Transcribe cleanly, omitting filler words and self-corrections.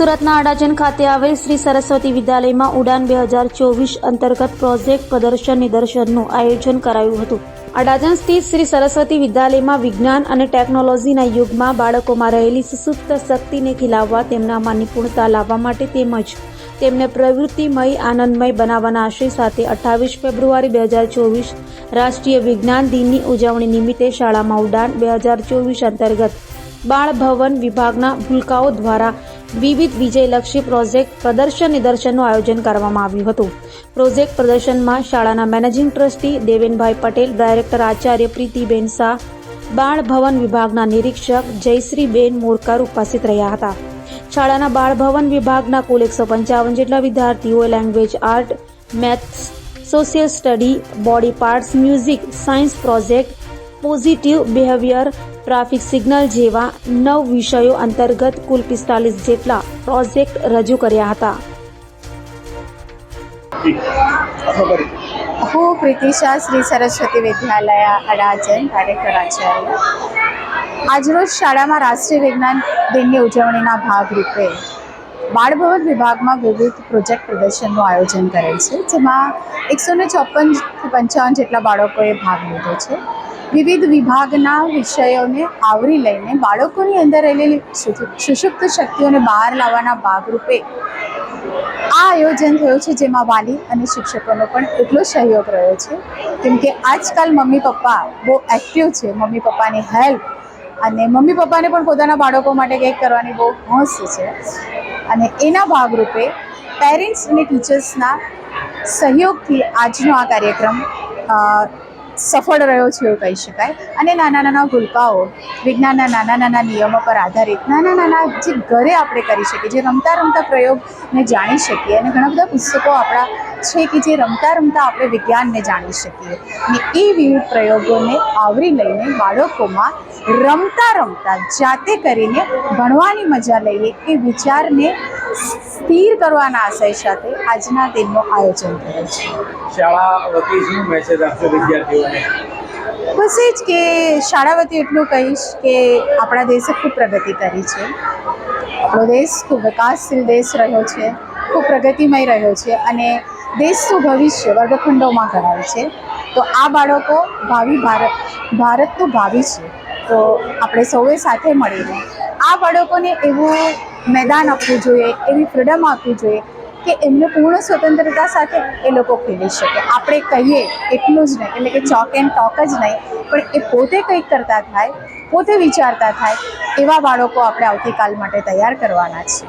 સુરતના અડાજણ ખાતે આવેલ શ્રી સરસ્વતી વિદ્યાલયમાં ઉડાન 2024 અંતર્ગત પ્રોજેક્ટ પ્રદર્શન નિદર્શનનું આયોજન કરાયું હતું। અડાજણ સ્થિત શ્રી સરસ્વતી વિદ્યાલયમાં વિજ્ઞાન અને ટેકનોલોજીના યુગમાં બાળકોમાં રહેલી સુસુપ્ત શક્તિને ખીલાવવા, તેમનામાં નિપુણતા લાવવા માટે તેમજ તેમને પ્રવૃત્તિમય આનંદમય બનાવવાના આશય સાથે 28 ફેબ્રુઆરી 2024 રાષ્ટ્રીય વિજ્ઞાન દિનની ઉજવણી નિમિત્તે શાળામાં ઉડાન 2024 અંતર્ગત બાળ ભવન વિભાગના ભૂલકાઓ દ્વારા વિવિધ વિજયલક્ષી પ્રોજેક્ટ પ્રદર્શન નિદર્શનનું આયોજન કરવામાં આવ્યું હતું। પ્રોજેક્ટ પ્રદર્શનમાં શાળાના managing trustee Devenbhai Patel, director Acharya Pritiben Shah, બાળ ભવન વિભાગના નિરીક્ષક જયશ્રીબેન મોરકર ઉપસ્થિત રહ્યા હતા। શાળાના બાળ ભવન વિભાગના કુલ 155 જેટલા વિદ્યાર્થીઓએ language art, maths, social study, body parts, music, science project, positive behaviour, traffic signal જેવા 9 વિષયો અંતર્ગત કુલ 45 જેટલા પ્રોજેક્ટ રજૂ કર્યા હતા। હું પ્રીતિ શાહ, શ્રી સરસ્વતી વિદ્યાલય અડાજણ, ડાયરેક્ટર આચાર્ય। આજરોજ શાળામાં રાષ્ટ્રીય વિજ્ઞાન દિનની ઉજવણીના ભાગરૂપે બાળભવન વિભાગમાં વિવિધ પ્રોજેક્ટ પ્રદર્શનનું આયોજન કરેલ છે, જેમાં 154 થી 55 જેટલા બાળકોએ ભાગ લીધો છે। વિવિધ વિભાગના વિષયોને આવરી લઈને બાળકોની અંદર રહેલી સુષુપ્ત શક્તિઓને બહાર લાવવાના ભાગરૂપે આ આયોજન થયું છે, જેમાં વાલી અને શિક્ષકોનો પણ એટલો સહયોગ રહ્યો છે, કેમ કે આજકાલ મમ્મી પપ્પા બહુ એક્ટિવ છે। મમ્મી પપ્પાની હેલ્પ અને મમ્મી પપ્પાને પણ પોતાના બાળકો માટે કંઈક કરવાની બહુ હોશ છે, અને એના ભાગરૂપે પેરેન્ટ્સ અને ટીચર્સના સહયોગથી આજનો આ કાર્યક્રમ સફળ રહ્યો છે એવું કહી શકાય। અને નાના નાના ભૂલકાઓ વિજ્ઞાનના નાના નાના નિયમો પર આધારિત નાના નાના જે ઘરે આપણે કરી શકીએ, જે રમતા રમતા પ્રયોગને જાણી શકીએ, અને ઘણા બધા પુસ્તકો આપણા છે કે જે રમતા રમતા આપણે વિજ્ઞાનને જાણી શકીએ, અને એ વિવિધ પ્રયોગોને આવરી લઈને બાળકોમાં રમતા રમતા જાતે કરીને ભણવાની મજા લઈએ એ વિચારને સ્થિર કરવાના આશય સાથે આજના દિનનું આયોજન થયું છે। શાળા વતી શું મેસેજ આપશો વિદ્યાર્થીઓને? બસ એ જ કે શાળા વતી એટલું કહીશ કે આપણા દેશે ખૂબ પ્રગતિ કરી છે। આપણો દેશ ખૂબ વિકાસશીલ દેશ રહ્યો છે, ખૂબ પ્રગતિમય રહ્યો છે, અને દેશનું ભવિષ્ય વર્ગખંડોમાં કરાય છે। તો આ બાળકો ભારતનું ભાવિ છે। તો આપણે સૌએ સાથે મળીને આ બાળકોને એવું મેદાન આપવું જોઈએ, એવી ફ્રીડમ આપવી જોઈએ કે એમને પૂર્ણ સ્વતંત્રતા સાથે એ લોકો ખેલી શકે। આપણે કહીએ એટલું જ નહીં, એટલે કે ચોક એન્ડ ટોક જ નહીં, પણ એ પોતે કંઈક કરતા થાય, પોતે વિચારતા થાય એવા બાળકો આપણે આવતીકાલ માટે તૈયાર કરવાના છે।